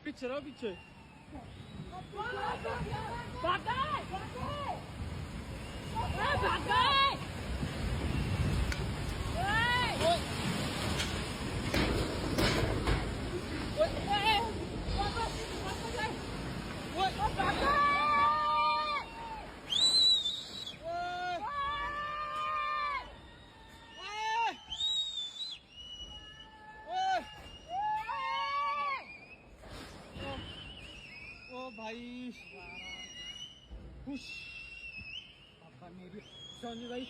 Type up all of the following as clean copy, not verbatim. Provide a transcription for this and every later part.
पीछे रहो पीछे। भाग गए! भाग गए! ओ भाई खुश पापा मेरी सोनी भाई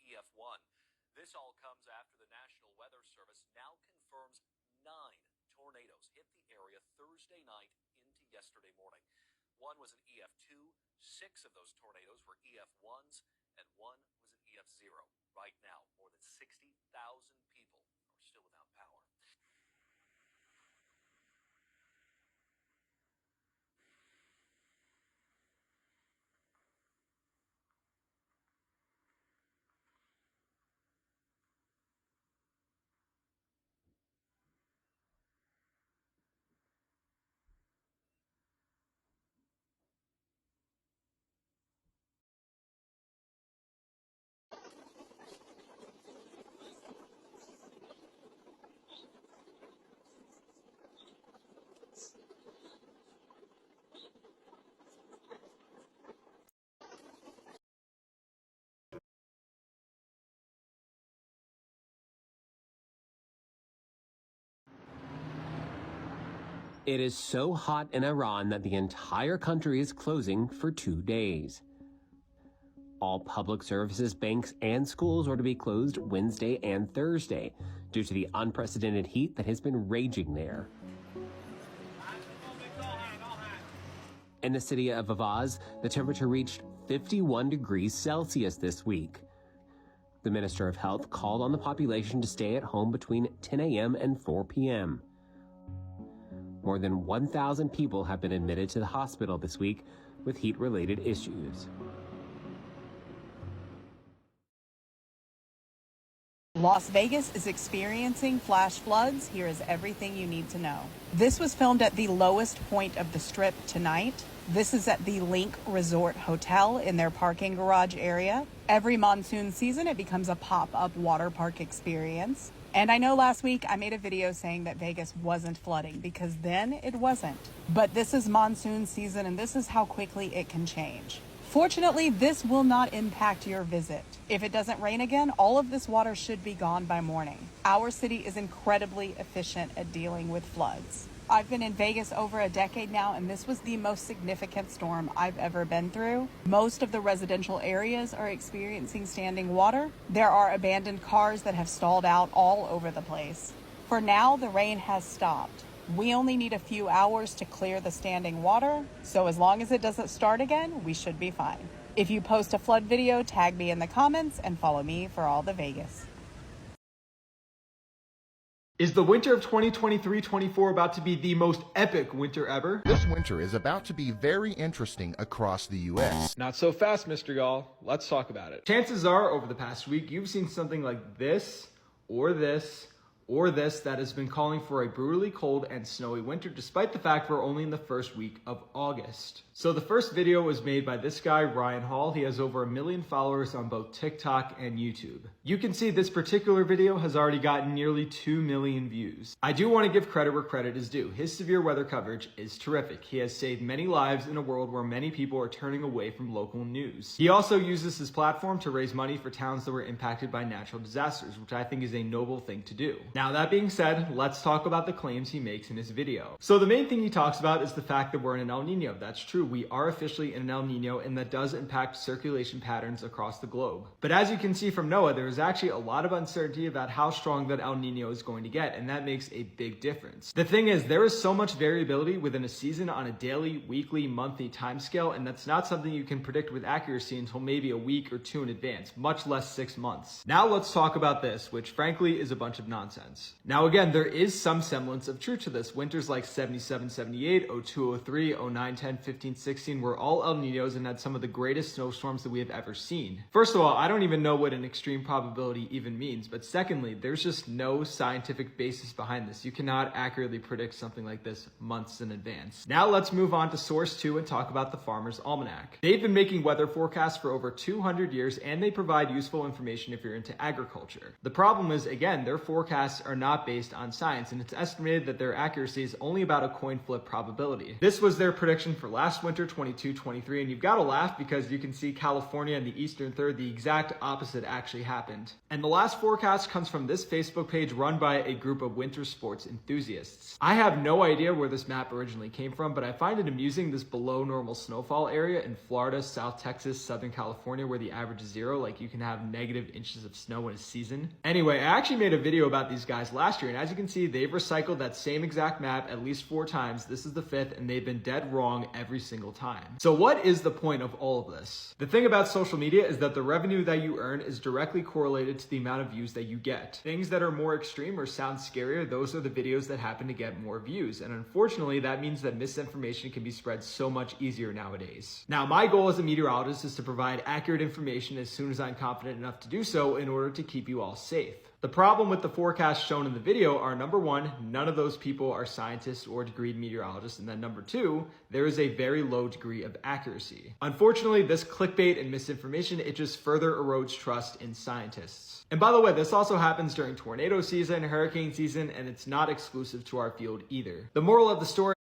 EF1. This all comes after the National Weather Service now confirms 9 tornadoes hit the area Thursday night into yesterday morning. One was an EF2, 6 of those tornadoes were EF1s, and one was an EF6. that's zero. Right now, more than 60,000 people are still without power. It is so hot in Iran that the entire country is closing for 2 days. All public services, banks, and schools are to be closed Wednesday and Thursday due to the unprecedented heat that has been raging there. In the city of Avaz, the temperature reached 51 degrees Celsius this week. The Minister of Health called on the population to stay at home between 10 a.m. and 4 p.m. More than 1,000 people have been admitted to the hospital this week with heat-related issues. Las Vegas is experiencing flash floods. Here is everything you need to know. This was filmed at the lowest point of the Strip tonight. This is at the Link Resort Hotel in their parking garage area. Every monsoon season, it becomes a pop-up water park experience. And I know last week I made a video saying that Vegas wasn't flooding, because then it wasn't. But this is monsoon season, and this is how quickly it can change. Fortunately, this will not impact your visit. If it doesn't rain again, all of this water should be gone by morning. Our city is incredibly efficient at dealing with floods. I've been in Vegas over a decade now, and this was the most significant storm I've ever been through. Most of the residential areas are experiencing standing water. There are abandoned cars that have stalled out all over the place. For now, the rain has stopped. We only need a few hours to clear the standing water, so as long as it doesn't start again, we should be fine. If you post a flood video, tag me in the comments and follow me for all the Vegas. Is the winter of 2023-24 about to be the most epic winter ever? This winter is about to be very interesting across the U.S. Not so fast, Mr. Y'all. Let's talk about it. Chances are, over the past week, you've seen something like this, or this, or this that has been calling for a brutally cold and snowy winter, despite the fact we're only in the first week of August. So the first video was made by this guy, Ryan Hall. He has over 1 million followers on both TikTok and YouTube. You can see this particular video has already gotten nearly 2 million views. I do want to give credit where credit is due. His severe weather coverage is terrific. He has saved many lives in a world where many people are turning away from local news. He also uses his platform to raise money for towns that were impacted by natural disasters, which I think is a noble thing to do. Now, that being said, let's talk about the claims he makes in his video. So the main thing he talks about is the fact that we're in an El Nino. That's true. We are officially in an El Nino, and that does impact circulation patterns across the globe. But as you can see from NOAA, there is actually a lot of uncertainty about how strong that El Nino is going to get, and that makes a big difference. The thing is, there is so much variability within a season on a daily, weekly, monthly timescale, and that's not something you can predict with accuracy until maybe a week or two in advance, much less 6 months. Now let's talk about this, which frankly is a bunch of nonsense. Now again, there is some semblance of truth to this. Winters like 77, 78, 02, 03, 09, 10, 15, 16 were all El Ninos and had some of the greatest snowstorms that we have ever seen. First of all, I don't even know what an extreme probability even means, but secondly, there's just no scientific basis behind this. You cannot accurately predict something like this months in advance. Now let's move on to source 2 and talk about the Farmer's Almanac. They've been making weather forecasts for over 200 years, and they provide useful information if you're into agriculture. The problem is, again, their forecasts are not based on science, and it's estimated that their accuracy is only about a coin flip probability. This was their prediction for last winter, 22-23, and you've got to laugh because you can see California and the eastern third, the exact opposite actually happened. And the last forecast comes from this Facebook page run by a group of winter sports enthusiasts. I have no idea where this map originally came from, but I find it amusing, this below normal snowfall area in Florida, South Texas, Southern California, where the average is 0, like you can have -inches of snow in a season. Anyway, I actually made a video about these these guys last year, and as you can see, they've recycled that same exact map at least 4 times. This is the 5th, and they've been dead wrong every single time. So what is the point of all of this? The thing about social media is that the revenue that you earn is directly correlated to the amount of views that you get. Things that are more extreme or sound scarier, those are the videos that happen to get more views. And unfortunately, that means that misinformation can be spread so much easier nowadays. Now, my goal as a meteorologist is to provide accurate information as soon as I'm confident enough to do so in order to keep you all safe. The problem with the forecasts shown in the video are, number one, none of those people are scientists or degreed meteorologists, and then number two, there is a very low degree of accuracy. Unfortunately, this clickbait and misinformation, it just further erodes trust in scientists. And by the way, this also happens during tornado season, hurricane season, and it's not exclusive to our field either. The moral of the story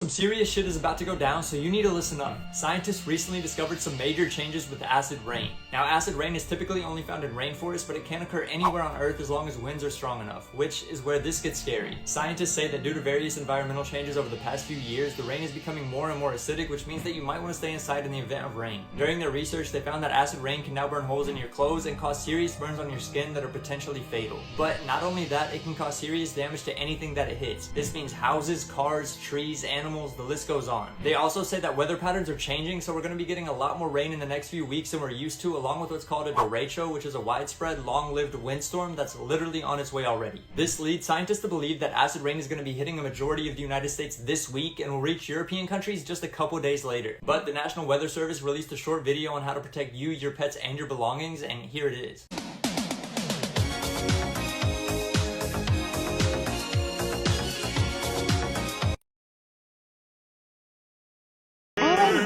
Serious shit is about to go down, so you need to listen up. Scientists recently discovered some major changes with acid rain. Now, acid rain is typically only found in rainforests, but it can occur anywhere on Earth as long as winds are strong enough, which is where this gets scary. Scientists say that due to various environmental changes over the past few years, the rain is becoming more and more acidic, which means that you might want to stay inside in the event of rain. During their research, they found that acid rain can now burn holes in your clothes and cause serious burns on your skin that are potentially fatal. But not only that, it can cause serious damage to anything that it hits. This means houses, cars, trees, animals, the list goes on. They also say that weather patterns are changing, so we're going to be getting a lot more rain in the next few weeks than we're used to, along with what's called a derecho, which is a widespread, long-lived windstorm that's literally on its way already. This leads scientists to believe that acid rain is going to be hitting a majority of the United States this week and will reach European countries just a couple days later. But the National Weather Service released a short video on how to protect you, your pets, and your belongings, and here it is.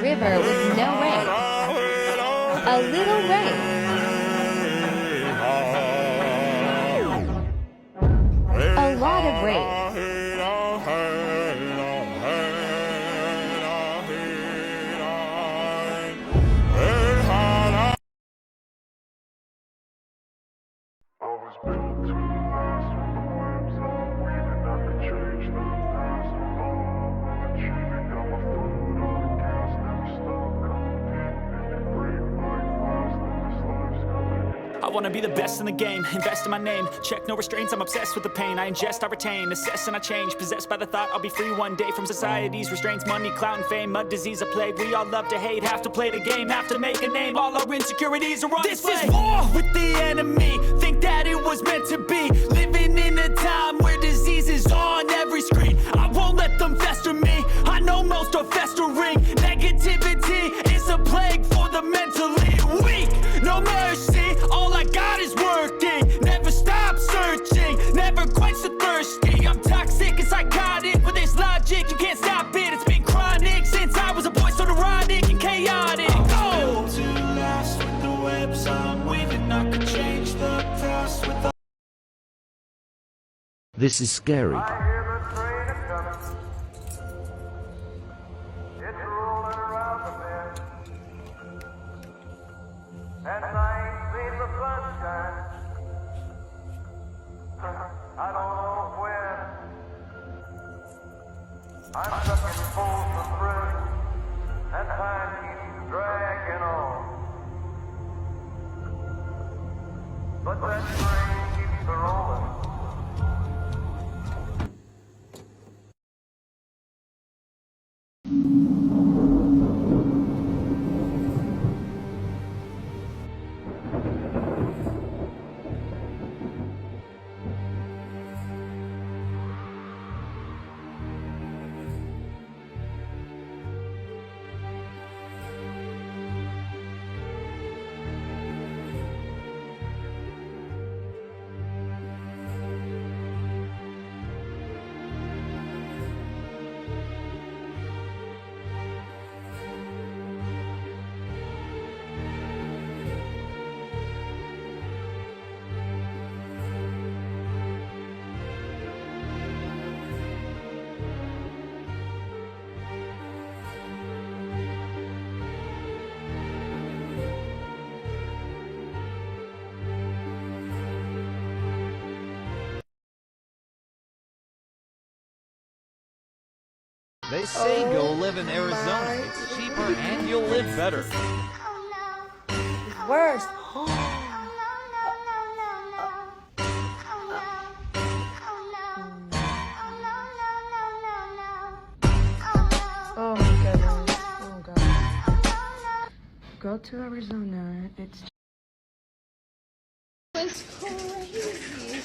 River with no rain. A little rain. A lot of rain. I wanna be the best in the game, invest in my name, check no restraints, I'm obsessed with the pain, I ingest, I retain, assess and I change, possessed by the thought I'll be free one day from society's restraints, money, clout and fame, a disease, a plague, we all love to hate, have to play the game, have to make a name, all our insecurities are on display. This is war with the enemy, think that it was meant to be, living in a time where disease is on every screen, I won't let them fester me, I know most are festering, negativity is a plague for the mentally weak, no mercy, all I got is working, never stop searching, never quench the thirsty, I'm toxic and psychotic, with this logic, you can't stop it, it's been chronic, since I was a boy, so neurotic and chaotic, oh! To last with the webs I'm weaving, I could change the past with the... This is scary. And I ain't seen the sunshine. I don't know when. I'm stuck in Folsom Prison, and time keeps dragging on. But that train keeps a rolling. They say go live in Arizona. It's cheaper and you'll live better. Worse. Oh my goodness. Oh god. Go to Arizona. It's crazy.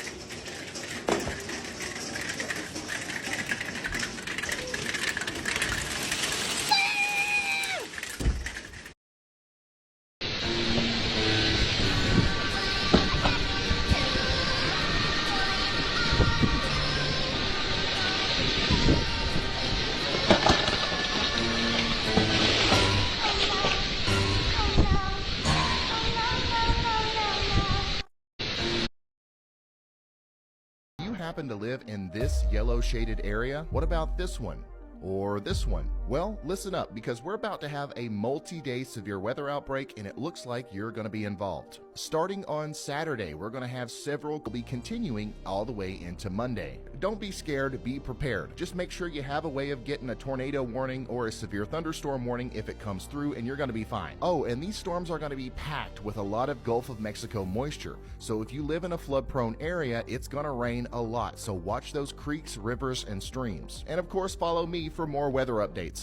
Happen to live in this yellow shaded area? What about this one? Or this one? Well, listen up, because we're about to have a multi-day severe weather outbreak and it looks like you're going to be involved. Starting on Saturday, we're going to have several, will be continuing all the way into Monday. Don't be scared, be prepared. Just make sure you have a way of getting a tornado warning or a severe thunderstorm warning if it comes through, and you're going to be fine. Oh, and these storms are going to be packed with a lot of Gulf of Mexico moisture. So if you live in a flood-prone area, it's going to rain a lot. So watch those creeks, rivers, and streams. And of course, follow me for more weather updates.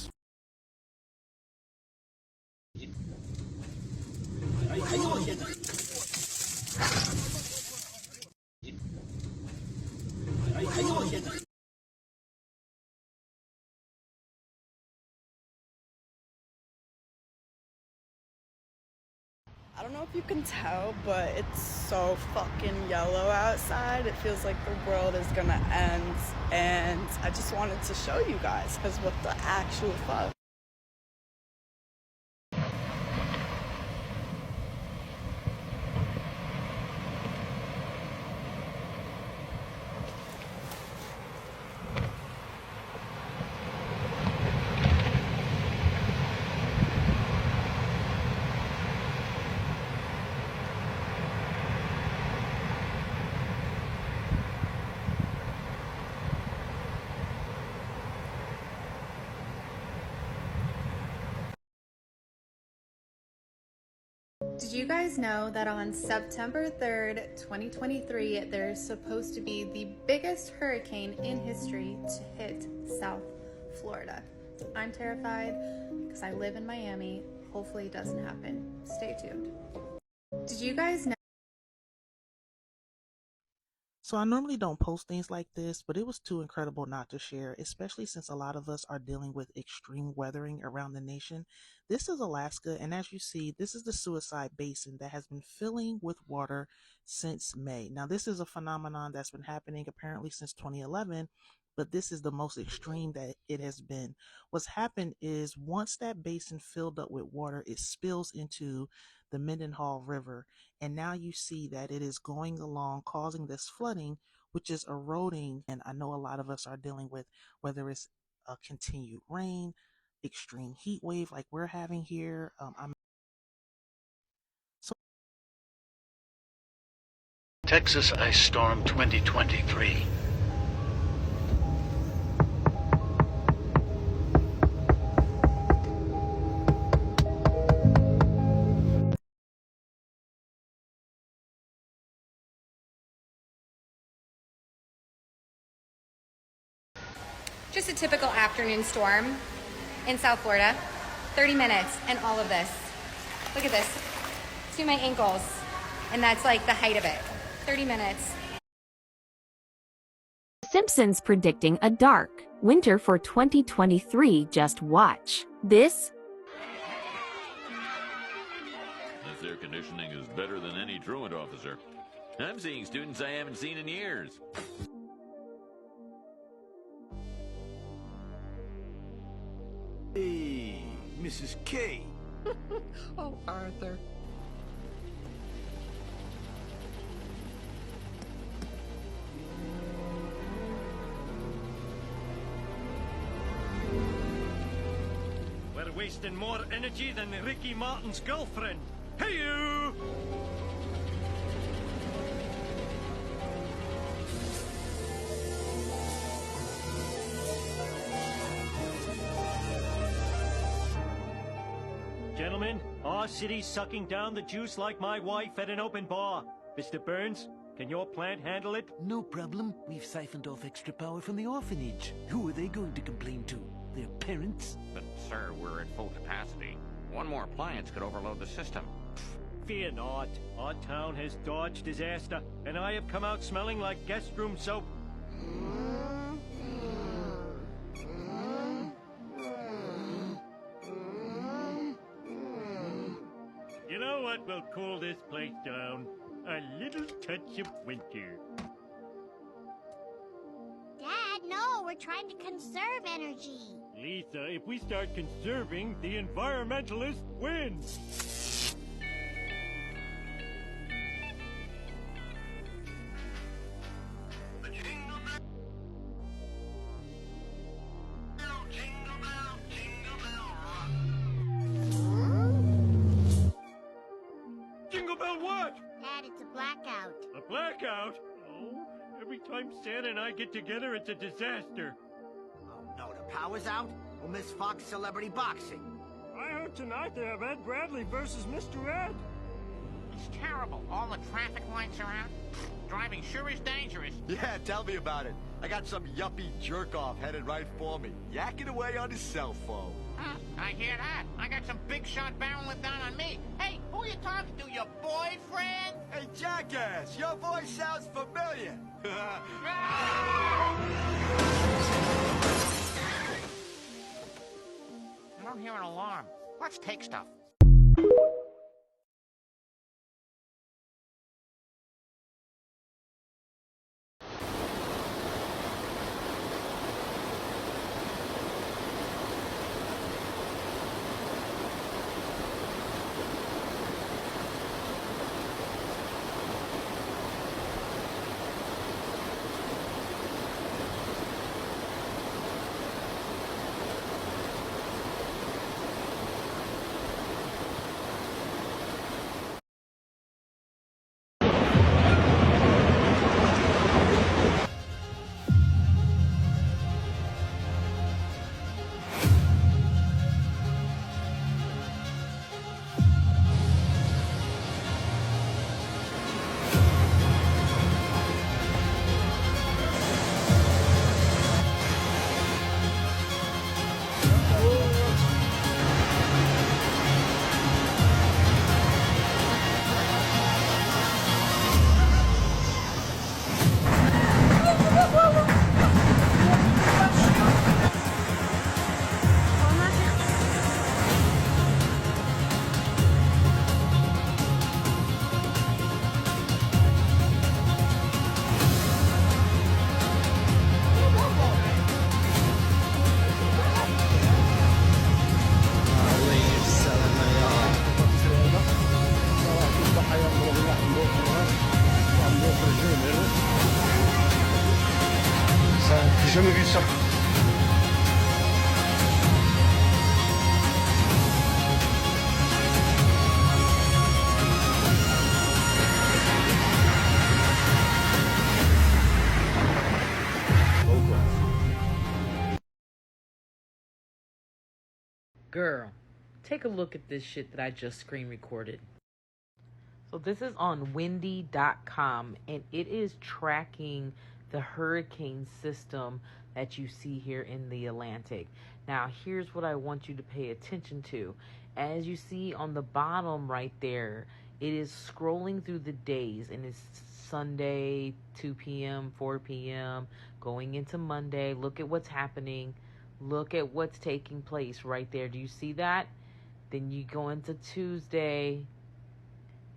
I don't know if you can tell, but it's so fucking yellow outside. It feels like the world is gonna end, and I just wanted to show you guys, because what the actual fuck? Did you guys know that on September 3rd, 2023, there's supposed to be the biggest hurricane in history to hit South Florida? I'm terrified because I live in Miami. Hopefully it doesn't happen. Stay tuned. Did you guys know? So I normally don't post things like this, but it was too incredible not to share, especially since a lot of us are dealing with extreme weathering around the nation. This is Alaska, and as you see, this is the Suicide Basin that has been filling with water since May. Now, this is a phenomenon that's been happening apparently since 2011, but this is the most extreme that it has been. What's happened is once that basin filled up with water, it spills into the Mendenhall River, and now you see that it is going along causing this flooding, which is eroding, and I know a lot of us are dealing with, whether it's a continued rain, extreme heat wave like we're having here. Texas Ice Storm 2023. just a typical afternoon storm in South Florida. 30 minutes and all of this. Look at this. See my ankles. And that's like the height of it. 30 minutes. Simpsons predicting a dark winter for 2023. Just watch. This air conditioning is better than any truant officer. I'm seeing students I haven't seen in years. Hey, Mrs. K. Oh, Arthur. We're wasting more energy than Ricky Martin's girlfriend. Hey, you! Gentlemen, our city's sucking down the juice like my wife at an open bar. Mr. Burns, can your plant handle it? No problem. We've siphoned off extra power from the orphanage. Who are they going to complain to? Their parents? But, sir, we're at full capacity. One more appliance could overload the system. Fear not. Our town has dodged disaster, and I have come out smelling like guest room soap. You know what will cool this place down? A little touch of winter. Dad, no, we're trying to conserve energy. Lisa, if we start conserving, the environmentalists win. Jingle bell what? Dad, it's a blackout. A blackout? Oh, every time Santa and I get together, it's a disaster. Oh no, the power's out? We'll miss Fox Celebrity Boxing. I heard tonight they have Ed Bradley versus Mr. Ed. It's terrible. All the traffic lights are out. Driving sure is dangerous. Yeah, tell me about it. I got some yuppie jerk-off headed right for me, yakking away on his cell phone. Huh, I hear that. I got some big shot barreling down on me. Hey, who are you talking to? Your boyfriend? Hey, jackass, your voice sounds familiar. I don't hear an alarm. Let's take stuff. jamais vu ça. Girl, take a look at this shit that I just screen recorded. So this is on Wendy.com, and it is tracking the hurricane system that you see here in the Atlantic. Now, here's what I want you to pay attention to. As you see on the bottom right there, it is scrolling through the days, and it's Sunday, 2 p.m., 4 p.m., going into Monday. Look at what's happening. Look at what's taking place right there. Do you see that? Then you go into Tuesday,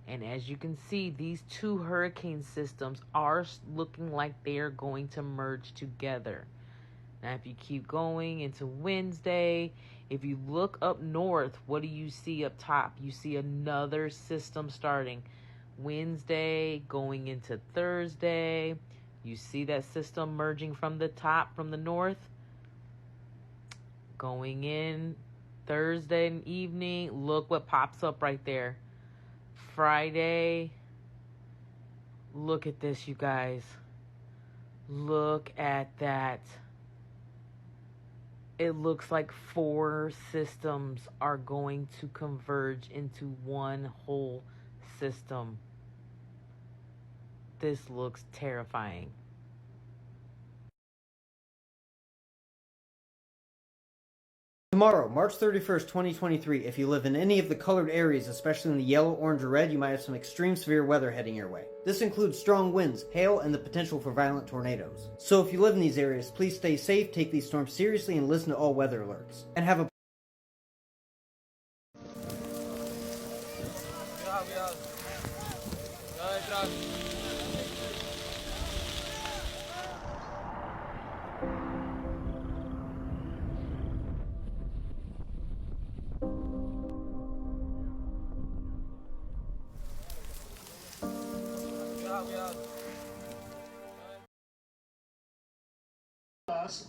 and as you can see, these two hurricane systems are looking like they are going to merge together. Now, if you keep going into Wednesday, if you look up north, what do you see up top? You see another system starting. Wednesday going into Thursday. You see that system merging from the top, from the north. Going in Thursday evening. Look what pops up right there. Friday. Look at this, you guys. Look at that. It looks like 4 systems are going to converge into one whole system. This looks terrifying. Tomorrow, March 31st, 2023, if you live in any of the colored areas, especially in the yellow, orange, or red, you might have some extreme severe weather heading your way. This includes strong winds, hail, and the potential for violent tornadoes. So if you live in these areas, please stay safe, take these storms seriously, and listen to all weather alerts. And have a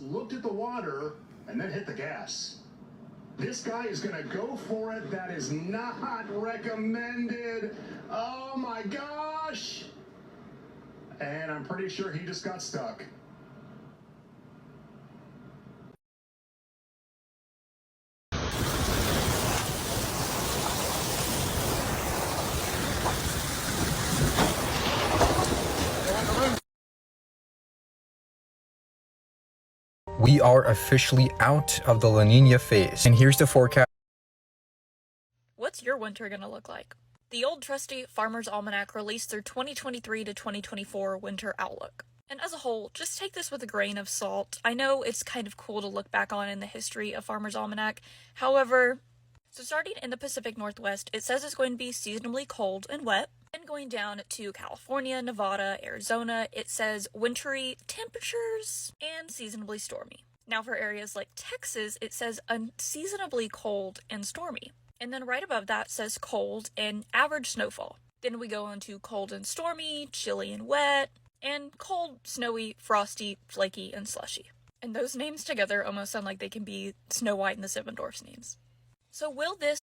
looked at the water and then hit the gas. This guy is gonna go for it. That is not recommended. Oh my gosh. And I'm pretty sure he just got stuck. We are officially out of the La Nina phase, and here's the forecast. What's your winter gonna look like? The old trusty Farmer's Almanac released their 2023 to 2024 winter outlook. And as a whole, just take this with a grain of salt. I know it's kind of cool to look back on in the history of Farmer's Almanac. However, so starting in the Pacific Northwest, it says it's going to be seasonably cold and wet. Then going down to California, Nevada, Arizona, it says wintry temperatures and seasonably stormy. Now for areas like Texas, it says unseasonably cold and stormy. And then right above that says cold and average snowfall. Then we go into cold and stormy, chilly and wet, and cold, snowy, frosty, flaky, and slushy. And those names together almost sound like they can be Snow White and the Seven Dwarfs names. So will this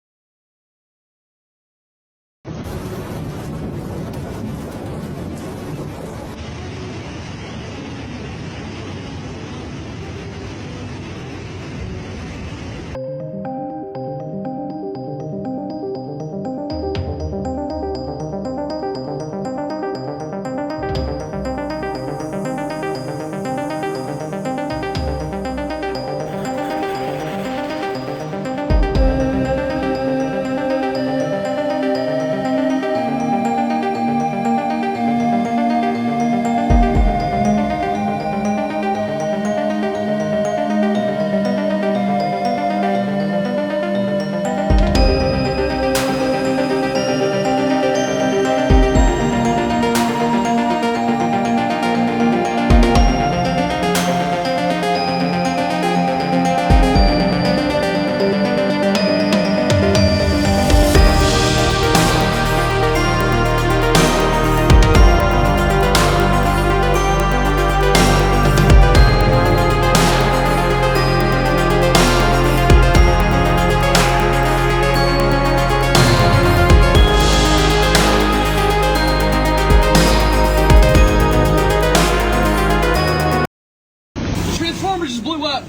Transformer just blew up.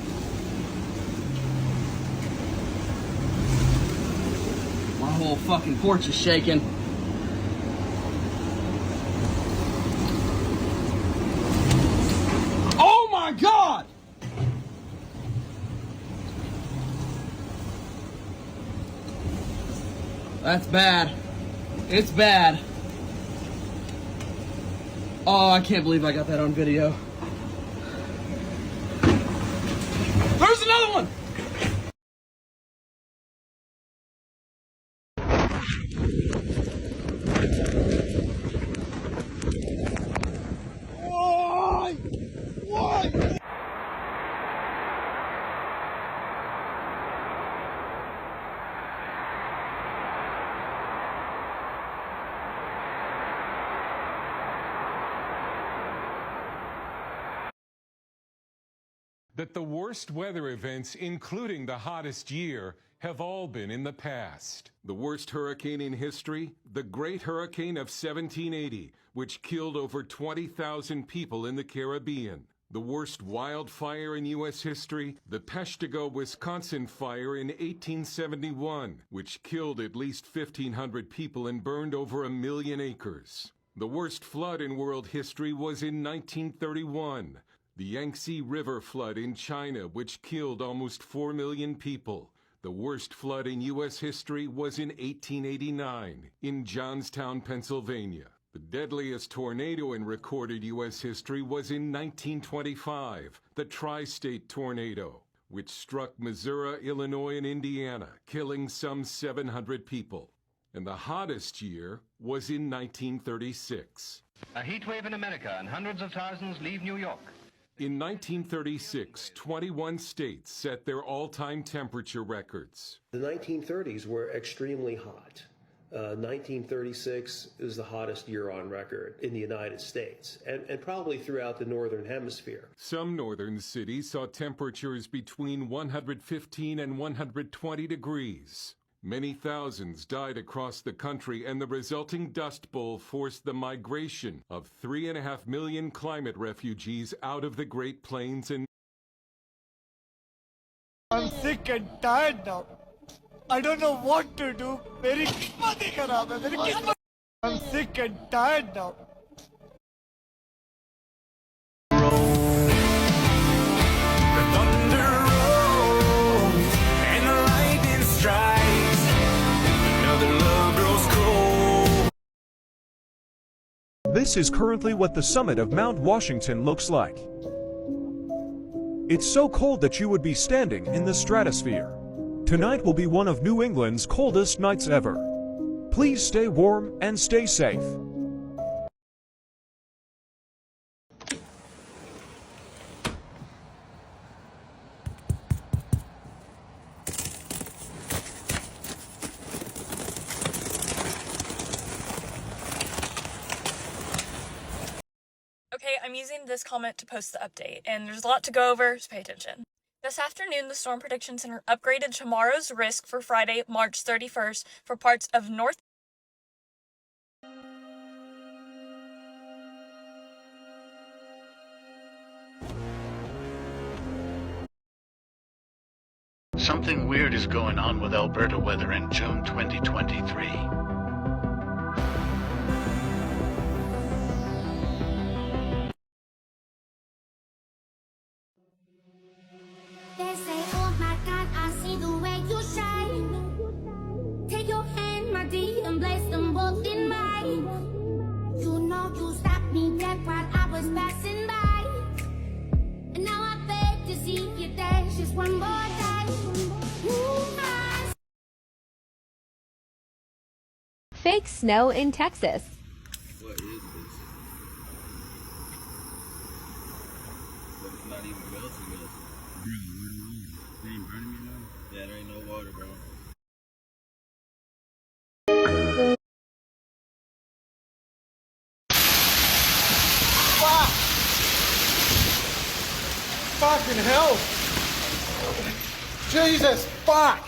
My whole fucking porch is shaking. That's bad. It's bad. Oh, I can't believe I got that on video. There's another one! Why? That the worst weather events, including the hottest year, have all been in the past. The worst hurricane in history, the Great Hurricane of 1780, which killed over 20,000 people in the Caribbean. The worst wildfire in U.S. history, the Peshtigo, Wisconsin fire in 1871, which killed at least 1,500 people and burned over 1 million acres. The worst flood in world history was in 1931. The Yangtze River flood in China, which killed almost 4 million people. The worst flood in U.S. history was in 1889 in Johnstown, Pennsylvania. The deadliest tornado in recorded U.S. history was in 1925, the Tri-State Tornado, which struck Missouri, Illinois, and Indiana, killing some 700 people. And the hottest year was in 1936. A heat wave in America, and hundreds of thousands leave New York. In 1936, 21 states set their all-time temperature records. The 1930s were extremely hot. 1936 is the hottest year on record in the United States, and probably throughout the Northern Hemisphere. Some northern cities saw temperatures between 115 and 120 degrees. Many thousands died across the country, and the resulting Dust Bowl forced the migration of 3.5 million climate refugees out of the Great Plains and... I'm sick and tired now. I don't know what to do. I'm sick and tired now. This is currently what the summit of Mount Washington looks like. It's so cold that you would be standing in the stratosphere. Tonight will be one of New England's coldest nights ever. Please stay warm and stay safe. Okay, I'm using this comment to post the update, and there's a lot to go over, so pay attention. This afternoon, the Storm Prediction Center upgraded tomorrow's risk for Friday, March 31st for parts of North. Something weird is going on with Alberta weather in June 2023. They say, oh my God, I see the way you shine. Take your hand, my dear, and place them both in mine. You know you stopped me dead while I was passing by. And now I beg to see you dance just one more time. Fake snow in Texas. What is this? But it's not even melting yet. Bro, where the water? They ain't burning me now? Yeah, there ain't no water, bro. Fuck! Fucking hell! Jesus, fuck!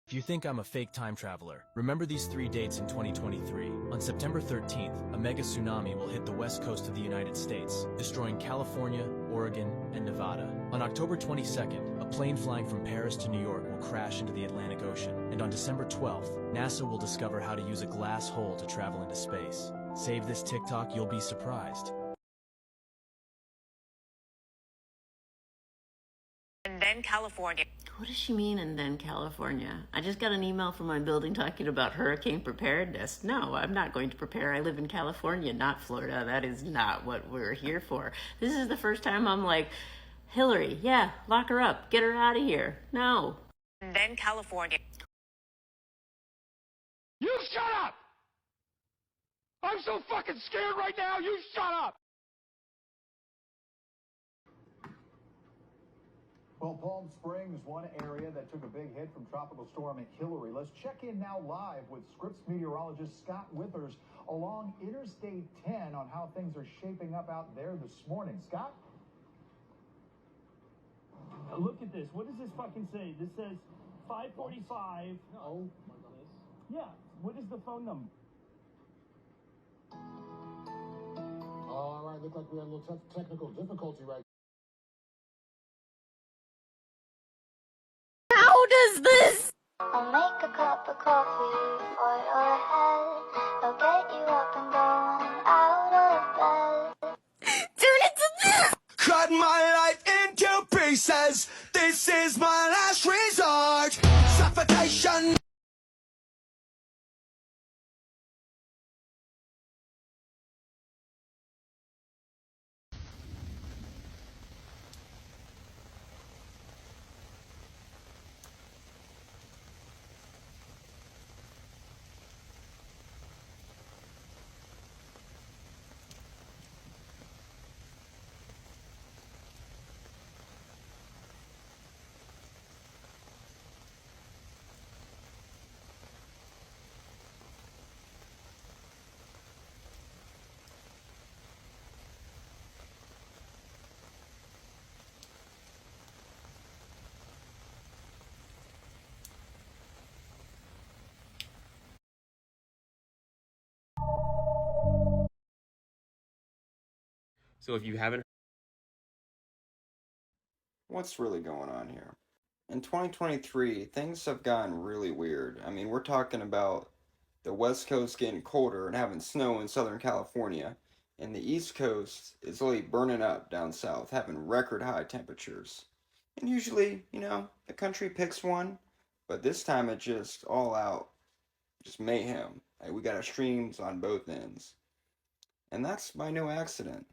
If you think I'm a fake time traveler, remember these 3 dates in 2023. On September 13th, a mega tsunami will hit the west coast of the United States, destroying California, Oregon, and Nevada. On October 22nd, a plane flying from Paris to New York will crash into the Atlantic Ocean. And on December 12th, NASA will discover how to use a glass hole to travel into space. Save this TikTok, you'll be surprised. And then California. What does she mean, and then California? I just got an email from my building talking about hurricane preparedness. No, I'm not going to prepare. I live in California, not Florida. That is not what we're here for. This is the first time I'm like, Hillary, yeah, lock her up. Get her out of here. No. And then California. You shut up! I'm so fucking scared right now, you shut up! Well, Palm Springs, one area that took a big hit from Tropical Storm Hillary. Let's check in now live with Scripps meteorologist Scott Withers along Interstate 10 on how things are shaping up out there this morning. Scott? Look at this. What does this fucking say? This says 545. No. Yeah. What is the phone number? All right, look like we had a little technical difficulty right. How does this? I'll make a cup of coffee for your head. I'll get you up and going out of bed. Turn it to this! Cut my life into pieces. This is my last resort. Suffocation. So if you haven't... What's really going on here? In 2023, things have gotten really weird. I mean, we're talking about the West Coast getting colder and having snow in Southern California, and the East Coast is really burning up down south, having record high temperatures. And usually, you know, the country picks one, but this time it's just all out, just mayhem. Like, we got extremes on both ends. And that's by no accident.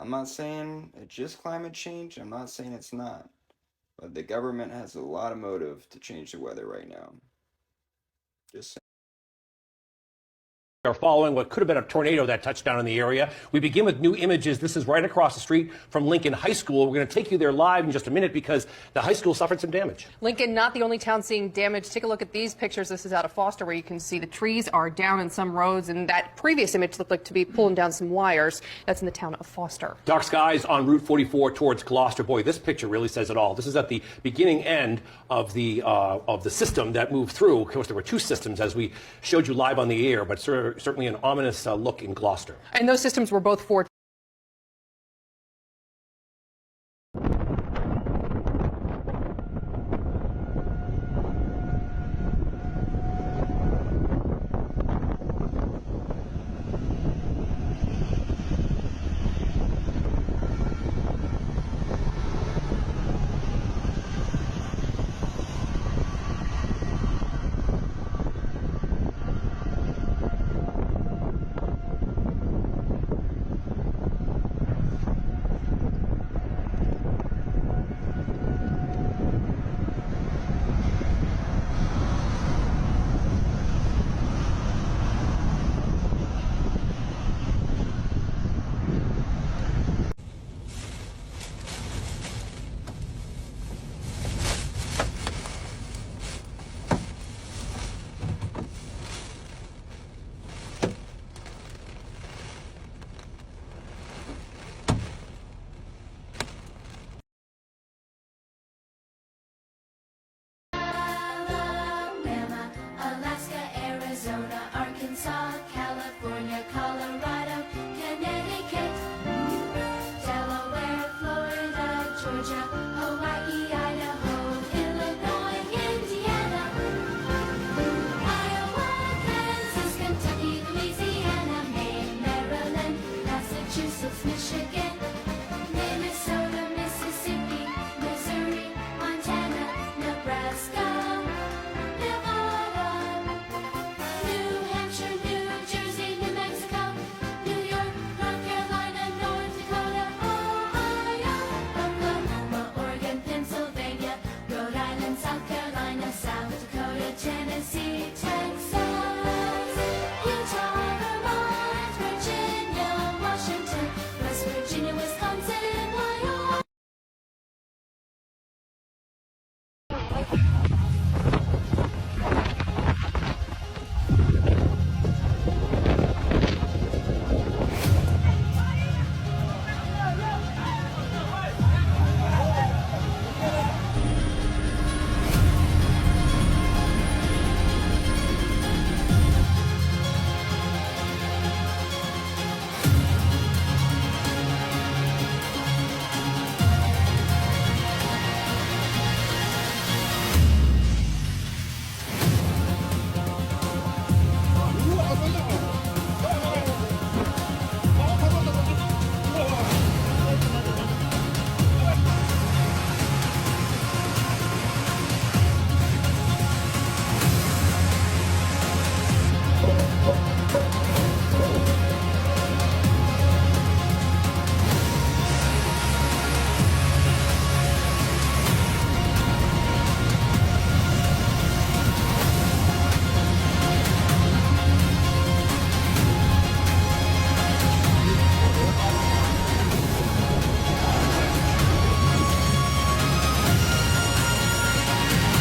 I'm not saying it's just climate change, I'm not saying it's not, but the government has a lot of motive to change the weather right now. Just saying. Are following what could have been a tornado that touched down in the area. We begin with new images. This is right across the street from Lincoln High School. We're going to take you there live in just a minute because the high school suffered some damage. Lincoln, not the only town seeing damage. Take a look at these pictures. This is out of Foster, where you can see the trees are down in some roads, and that previous image looked like to be pulling down some wires. That's in the town of Foster. Dark skies on Route 44 towards Gloucester. Boy, this picture really says it all. This is at the beginning end of the system that moved through. Of course, there were two systems, as we showed you live on the air, but certainly an ominous look in Gloucester. And those systems were both for Michigan, Minnesota, Mississippi, Missouri, Bye.